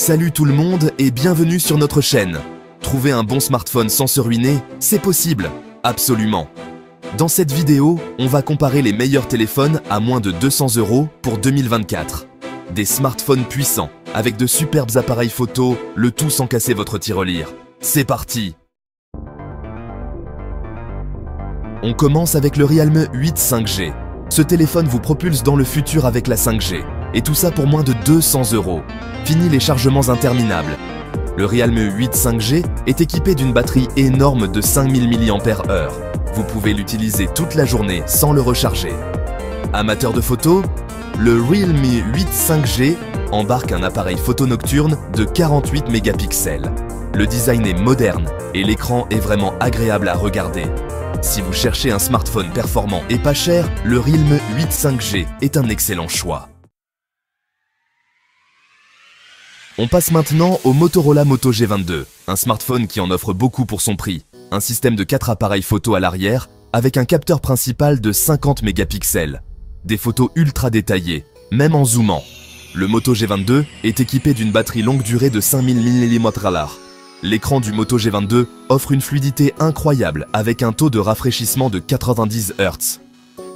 Salut tout le monde et bienvenue sur notre chaîne. Trouver un bon smartphone sans se ruiner, c'est possible, absolument. Dans cette vidéo, on va comparer les meilleurs téléphones à moins de 200 € pour 2024. Des smartphones puissants, avec de superbes appareils photo, le tout sans casser votre tirelire. C'est parti! On commence avec le Realme 8 5G. Ce téléphone vous propulse dans le futur avec la 5G. Et tout ça pour moins de 200 €. Fini les chargements interminables. Le Realme 8 5G est équipé d'une batterie énorme de 5000 mAh. Vous pouvez l'utiliser toute la journée sans le recharger. Amateur de photos, le Realme 8 5G embarque un appareil photo nocturne de 48 mégapixels. Le design est moderne et l'écran est vraiment agréable à regarder. Si vous cherchez un smartphone performant et pas cher, le Realme 8 5G est un excellent choix. On passe maintenant au Motorola Moto G22, un smartphone qui en offre beaucoup pour son prix. Un système de 4 appareils photo à l'arrière avec un capteur principal de 50 mégapixels. Des photos ultra détaillées, même en zoomant. Le Moto G22 est équipé d'une batterie longue durée de 5000 mAh. L'écran du Moto G22 offre une fluidité incroyable avec un taux de rafraîchissement de 90 Hz.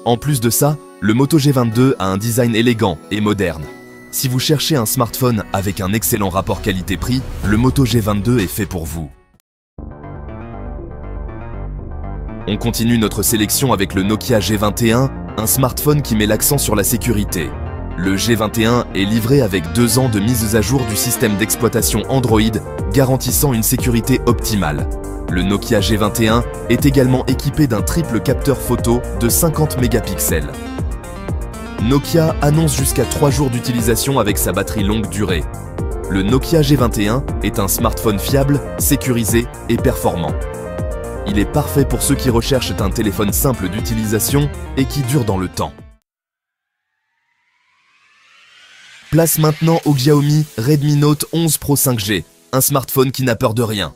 En plus de ça, le Moto G22 a un design élégant et moderne. Si vous cherchez un smartphone avec un excellent rapport qualité-prix, le Moto G22 est fait pour vous. On continue notre sélection avec le Nokia G21, un smartphone qui met l'accent sur la sécurité. Le G21 est livré avec 2 ans de mise à jour du système d'exploitation Android, garantissant une sécurité optimale. Le Nokia G21 est également équipé d'un triple capteur photo de 50 mégapixels. Nokia annonce jusqu'à 3 jours d'utilisation avec sa batterie longue durée. Le Nokia G21 est un smartphone fiable, sécurisé et performant. Il est parfait pour ceux qui recherchent un téléphone simple d'utilisation et qui dure dans le temps. Place maintenant au Xiaomi Redmi Note 11 Pro 5G, un smartphone qui n'a peur de rien.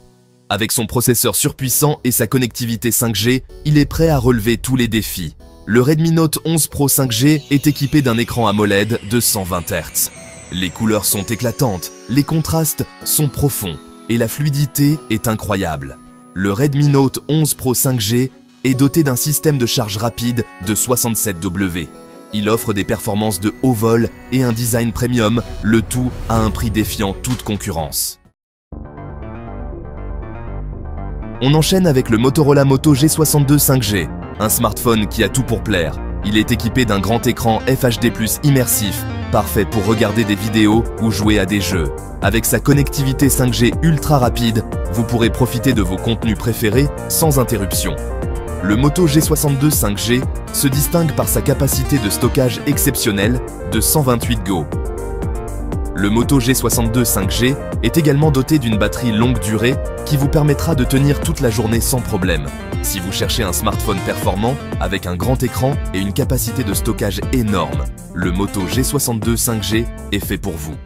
Avec son processeur surpuissant et sa connectivité 5G, il est prêt à relever tous les défis. Le Redmi Note 11 Pro 5G est équipé d'un écran AMOLED de 120 Hz. Les couleurs sont éclatantes, les contrastes sont profonds et la fluidité est incroyable. Le Redmi Note 11 Pro 5G est doté d'un système de charge rapide de 67W. Il offre des performances de haut vol et un design premium, le tout à un prix défiant toute concurrence. On enchaîne avec le Motorola Moto G62 5G, un smartphone qui a tout pour plaire. Il est équipé d'un grand écran FHD+ immersif, parfait pour regarder des vidéos ou jouer à des jeux. Avec sa connectivité 5G ultra rapide, vous pourrez profiter de vos contenus préférés sans interruption. Le Moto G62 5G se distingue par sa capacité de stockage exceptionnelle de 128 Go. Le Moto G62 5G est également doté d'une batterie longue durée qui vous permettra de tenir toute la journée sans problème. Si vous cherchez un smartphone performant avec un grand écran et une capacité de stockage énorme, le Moto G62 5G est fait pour vous.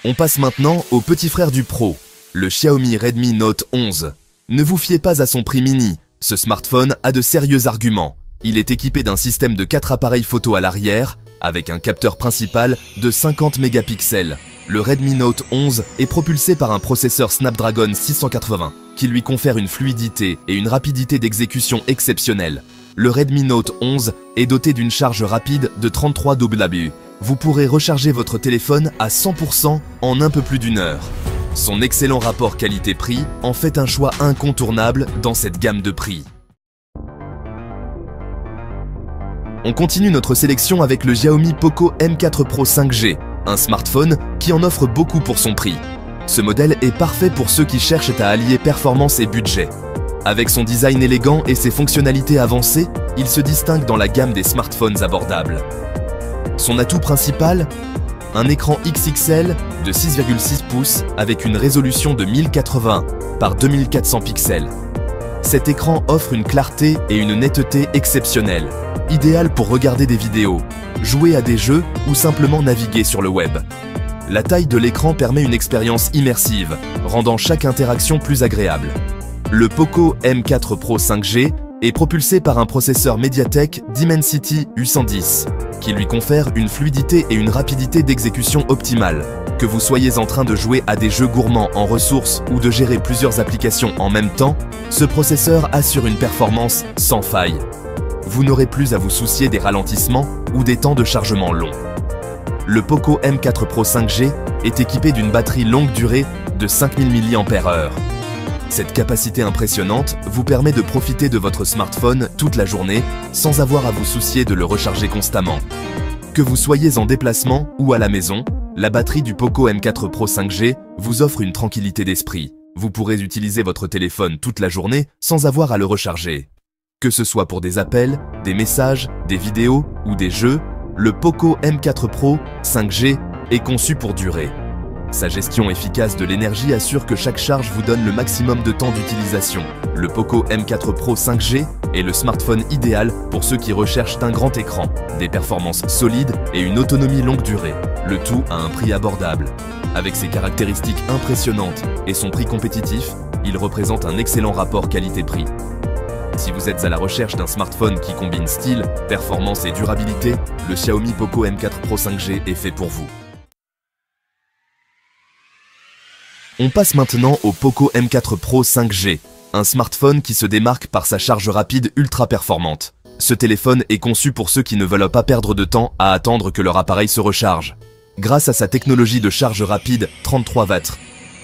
On passe maintenant au petit frère du Pro, le Xiaomi Redmi Note 11. Ne vous fiez pas à son prix mini, ce smartphone a de sérieux arguments. Il est équipé d'un système de 4 appareils photo à l'arrière, avec un capteur principal de 50 mégapixels. Le Redmi Note 11 est propulsé par un processeur Snapdragon 680 qui lui confère une fluidité et une rapidité d'exécution exceptionnelles. Le Redmi Note 11 est doté d'une charge rapide de 33W. Vous pourrez recharger votre téléphone à 100% en un peu plus d'1 heure. Son excellent rapport qualité-prix en fait un choix incontournable dans cette gamme de prix. On continue notre sélection avec le Xiaomi Poco M4 Pro 5G, un smartphone qui en offre beaucoup pour son prix. Ce modèle est parfait pour ceux qui cherchent à allier performance et budget. Avec son design élégant et ses fonctionnalités avancées, il se distingue dans la gamme des smartphones abordables. Son atout principal ? Un écran XXL de 6,6 pouces avec une résolution de 1080 par 2400 pixels. Cet écran offre une clarté et une netteté exceptionnelles, idéal pour regarder des vidéos, jouer à des jeux ou simplement naviguer sur le web. La taille de l'écran permet une expérience immersive, rendant chaque interaction plus agréable. Le Poco M4 Pro 5G est propulsé par un processeur Mediatek Dimensity U110, qui lui confère une fluidité et une rapidité d'exécution optimale. Que vous soyez en train de jouer à des jeux gourmands en ressources ou de gérer plusieurs applications en même temps, ce processeur assure une performance sans faille. Vous n'aurez plus à vous soucier des ralentissements ou des temps de chargement longs. Le Poco M4 Pro 5G est équipé d'une batterie longue durée de 5000 mAh. Cette capacité impressionnante vous permet de profiter de votre smartphone toute la journée sans avoir à vous soucier de le recharger constamment. Que vous soyez en déplacement ou à la maison, la batterie du Poco M4 Pro 5G vous offre une tranquillité d'esprit. Vous pourrez utiliser votre téléphone toute la journée sans avoir à le recharger. Que ce soit pour des appels, des messages, des vidéos ou des jeux, le Poco M4 Pro 5G est conçu pour durer. Sa gestion efficace de l'énergie assure que chaque charge vous donne le maximum de temps d'utilisation. Le Poco M4 Pro 5G est le smartphone idéal pour ceux qui recherchent un grand écran, des performances solides et une autonomie longue durée. Le tout à un prix abordable. Avec ses caractéristiques impressionnantes et son prix compétitif, il représente un excellent rapport qualité-prix. Si vous êtes à la recherche d'un smartphone qui combine style, performance et durabilité, le Xiaomi Poco M4 Pro 5G est fait pour vous. On passe maintenant au Poco M4 Pro 5G, un smartphone qui se démarque par sa charge rapide ultra performante. Ce téléphone est conçu pour ceux qui ne veulent pas perdre de temps à attendre que leur appareil se recharge. Grâce à sa technologie de charge rapide 33 watts,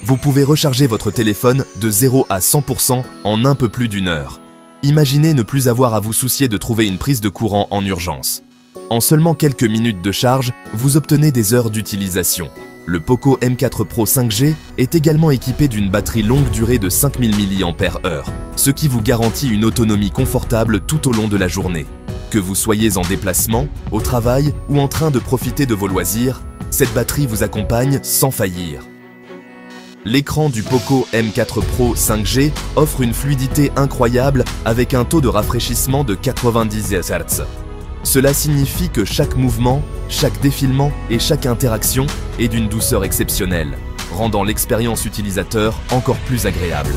vous pouvez recharger votre téléphone de 0 à 100% en un peu plus d'une heure. Imaginez ne plus avoir à vous soucier de trouver une prise de courant en urgence. En seulement quelques minutes de charge, vous obtenez des heures d'utilisation. Le Poco M4 Pro 5G est également équipé d'une batterie longue durée de 5000 mAh, ce qui vous garantit une autonomie confortable tout au long de la journée. Que vous soyez en déplacement, au travail ou en train de profiter de vos loisirs, cette batterie vous accompagne sans faillir. L'écran du Poco M4 Pro 5G offre une fluidité incroyable avec un taux de rafraîchissement de 90 Hz. Cela signifie que chaque mouvement, chaque défilement et chaque interaction est d'une douceur exceptionnelle, rendant l'expérience utilisateur encore plus agréable.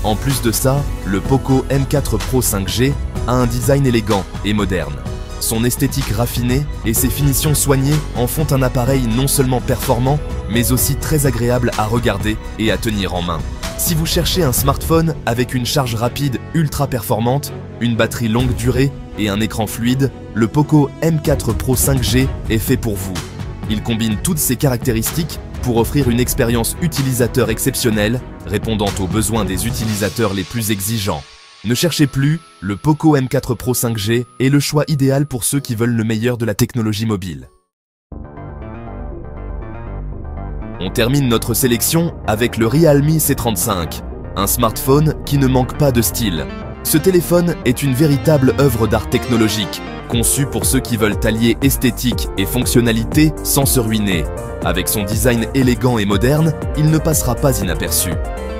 En plus de ça, le Poco M4 Pro 5G a un design élégant et moderne. Son esthétique raffinée et ses finitions soignées en font un appareil non seulement performant, mais aussi très agréable à regarder et à tenir en main. Si vous cherchez un smartphone avec une charge rapide ultra performante, une batterie longue durée et un écran fluide, le Poco M4 Pro 5G est fait pour vous. Il combine toutes ces caractéristiques pour offrir une expérience utilisateur exceptionnelle, répondant aux besoins des utilisateurs les plus exigeants. Ne cherchez plus, le Poco M4 Pro 5G est le choix idéal pour ceux qui veulent le meilleur de la technologie mobile. On termine notre sélection avec le Realme C35, un smartphone qui ne manque pas de style. Ce téléphone est une véritable œuvre d'art technologique, conçu pour ceux qui veulent allier esthétique et fonctionnalité sans se ruiner. Avec son design élégant et moderne, il ne passera pas inaperçu.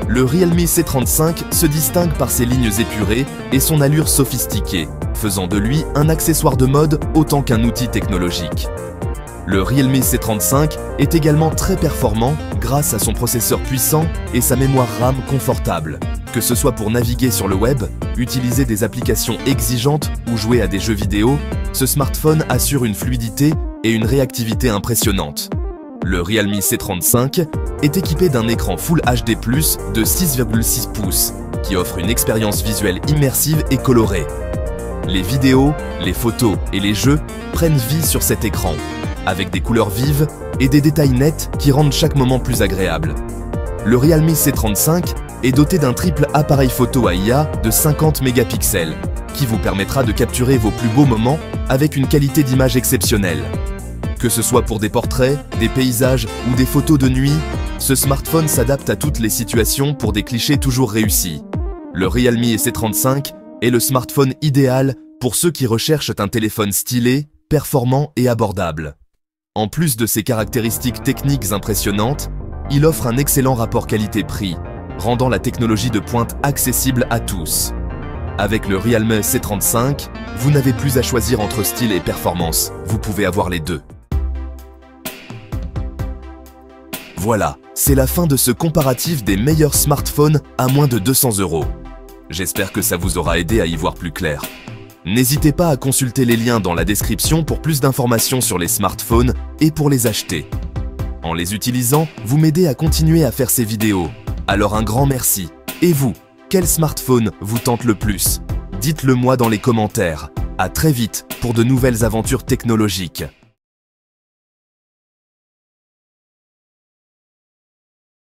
Le Realme C35 se distingue par ses lignes épurées et son allure sophistiquée, faisant de lui un accessoire de mode autant qu'un outil technologique. Le Realme C35 est également très performant grâce à son processeur puissant et sa mémoire RAM confortable. Que ce soit pour naviguer sur le web, utiliser des applications exigeantes ou jouer à des jeux vidéo, ce smartphone assure une fluidité et une réactivité impressionnantes. Le Realme C35 est équipé d'un écran Full HD+, de 6,6 pouces, qui offre une expérience visuelle immersive et colorée. Les vidéos, les photos et les jeux prennent vie sur cet écran, avec des couleurs vives et des détails nets qui rendent chaque moment plus agréable. Le Realme C35 est doté d'un triple appareil photo à IA de 50 mégapixels, qui vous permettra de capturer vos plus beaux moments avec une qualité d'image exceptionnelle. Que ce soit pour des portraits, des paysages ou des photos de nuit, ce smartphone s'adapte à toutes les situations pour des clichés toujours réussis. Le Realme C35 est le smartphone idéal pour ceux qui recherchent un téléphone stylé, performant et abordable. En plus de ses caractéristiques techniques impressionnantes, il offre un excellent rapport qualité-prix, rendant la technologie de pointe accessible à tous. Avec le Realme C35, vous n'avez plus à choisir entre style et performance, vous pouvez avoir les deux. Voilà, c'est la fin de ce comparatif des meilleurs smartphones à moins de 200 €. J'espère que ça vous aura aidé à y voir plus clair. N'hésitez pas à consulter les liens dans la description pour plus d'informations sur les smartphones et pour les acheter. En les utilisant, vous m'aidez à continuer à faire ces vidéos. Alors un grand merci. Et vous, quel smartphone vous tente le plus? Dites-le moi dans les commentaires. À très vite pour de nouvelles aventures technologiques.